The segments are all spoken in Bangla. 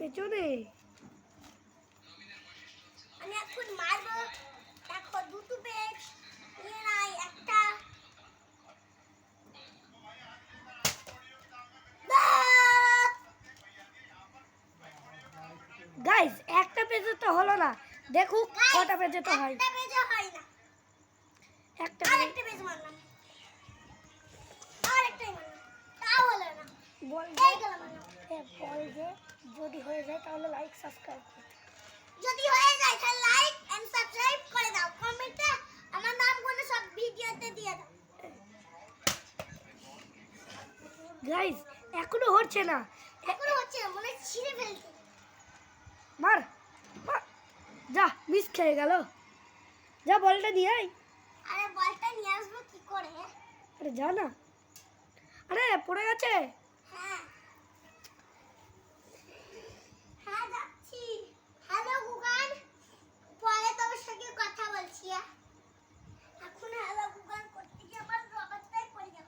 পেছনে আমি এখন মারবো। দেখো দুটো পেজ নিয়ে নাই একটা। গাইস একটা পেজে তো হলো না, দেখুক কটা পেজে তো হয়। একটা পেজে হয় না, একটা আরেকটা পেজ মারলাম, আরেকটাই মারলাম, তাও হলো না। বল এই গেল মারলাম। বল যে যদি হয়ে যায় তাহলে লাইক সাবস্ক্রাইব করতে। যদি হয়ে যায় তাহলে লাইক এন্ড সাবস্ক্রাইব করে দাও, কমেন্টে আমার নাম করে সব ভিডিওতে দিয়ে দাও। গাইস এখনো হচ্ছে না, এখনো হচ্ছে না, মনে ছিঁড়ে ফেলতে। মার মার। যা মিস খেয়ে গেল, যা বলটা নিয়ে আয়। আরে বলটা নিয়ে আসবো কি করে? আরে যা না, আরে পড়ে গেছে। হ্যাঁ হ্যাঁ যাচ্ছি। হ্যালো গুগল, পরে তোমার সঙ্গে কথা বলছি। এখন হ্যালো গুগল করতে গিয়ে আমার রবারটাই পড়ে গেল।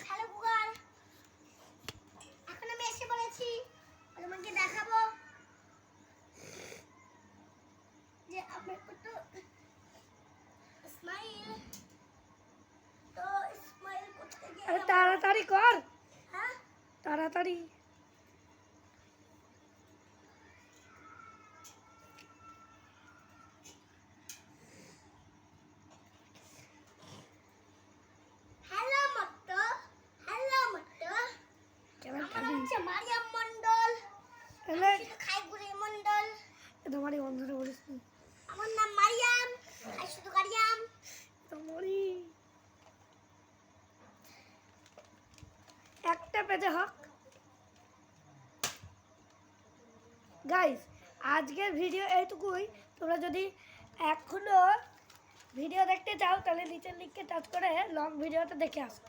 হ্যালো গুগল, এখন আমি এসে পড়েছি, তোমাকে দেখাবো যে আমার কত স্মাইল। তো স্মাইল করতে গিয়ে আরে তাড়াতাড়ি কর, হ্যাঁ তাড়াতাড়ি। হ্যালো মট্টো, হ্যালো মট্টো। কেমন আমার খাবি? হচ্ছে মারিয়াম মন্ডল, তাহলে খাইগুড়ি মন্ডল। তোমারই বন্ধুরা বলিস নি। আমার নাম মারিয়াম, আর শুধু মারিয়াম। তোমারই একটা পেজে হোক। গাইস আজকের ভিডিও এইটুকুই। তোমরা যদি এখনো ভিডিও দেখতে চাও তাহলে নিচের লিঙ্কে টাচ করে লং ভিডিওটা দেখে আসো।